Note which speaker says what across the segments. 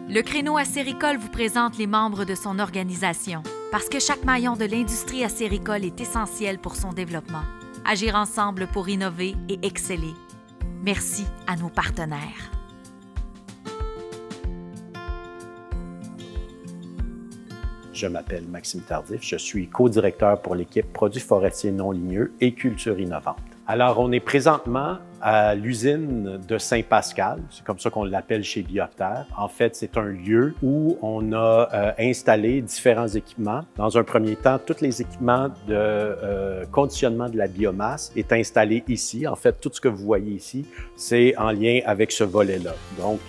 Speaker 1: Le Créneau acéricole vous présente les membres de son organisation, parce que chaque maillon de l'industrie acéricole est essentiel pour son développement. Agir ensemble pour innover et exceller. Merci à nos partenaires.
Speaker 2: Je m'appelle Maxime Tardif, je suis co-directeur pour l'équipe Produits forestiers non ligneux et culture innovante. Alors, on est présentement à l'usine de Saint-Pascal, c'est comme ça qu'on l'appelle chez Bioptère. En fait, c'est un lieu où on a installé différents équipements. Dans un premier temps, tous les équipements de conditionnement de la biomasse est installé ici. En fait, tout ce que vous voyez ici, c'est en lien avec ce volet-là. Donc,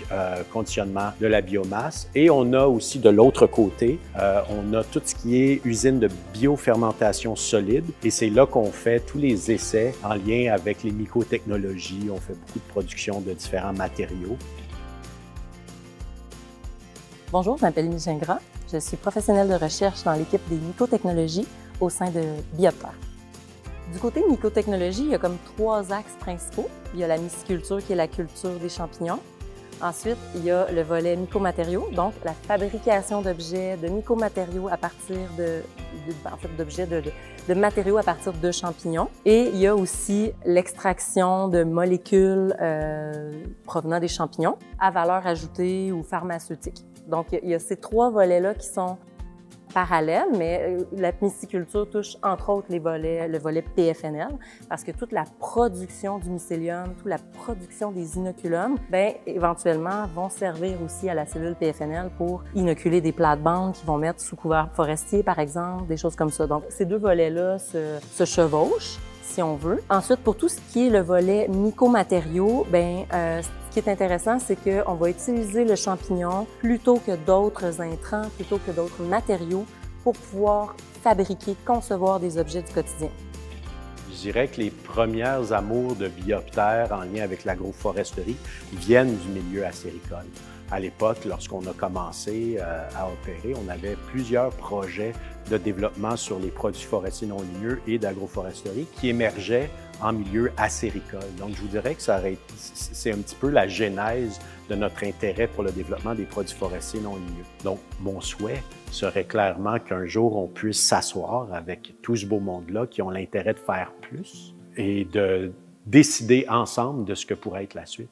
Speaker 2: conditionnement de la biomasse. Et on a aussi de l'autre côté, on a tout ce qui est usine de biofermentation solide. Et c'est là qu'on fait tous les essais en lien avec les mycotechnologies. On fait beaucoup de production de différents matériaux.
Speaker 3: Bonjour, je m'appelle Émilie Gingras. Je suis professionnelle de recherche dans l'équipe des mycotechnologies au sein de Bioptère. Du côté mycotechnologie, il y a comme 3 axes principaux. Il y a la myciculture qui est la culture des champignons. Ensuite, il y a le volet mycomatériaux, donc la fabrication d'objets, de mycomatériaux à partir de matériaux à partir de champignons. Et il y a aussi l'extraction de molécules provenant des champignons à valeur ajoutée ou pharmaceutique. Donc, il y a ces 3 volets-là qui sont parallèles, mais la myciculture touche entre autres le volet PFNL, parce que toute la production du mycélium, toute la production des inoculums, éventuellement vont servir aussi à la cellule PFNL pour inoculer des plates-bandes qu'ils vont mettre sous couvert forestier, par exemple, des choses comme ça. Donc, ces 2 volets-là se chevauchent, si on veut. Ensuite, pour tout ce qui est le volet mycomatériaux, ce qui est intéressant, c'est qu'on va utiliser le champignon plutôt que d'autres intrants, plutôt que d'autres matériaux pour pouvoir fabriquer, concevoir des objets du quotidien.
Speaker 2: Je dirais que les premières amours de Bioptère en lien avec l'agroforesterie viennent du milieu acéricole. À l'époque, lorsqu'on a commencé à opérer, on avait plusieurs projets de développement sur les produits forestiers non ligneux et d'agroforesterie qui émergeaient en milieu acéricole. Donc, je vous dirais que c'est un petit peu la genèse de notre intérêt pour le développement des produits forestiers non ligneux. Donc, mon souhait serait clairement qu'un jour, on puisse s'asseoir avec tout ce beau monde-là qui ont l'intérêt de faire plus et de décider ensemble de ce que pourrait être la suite.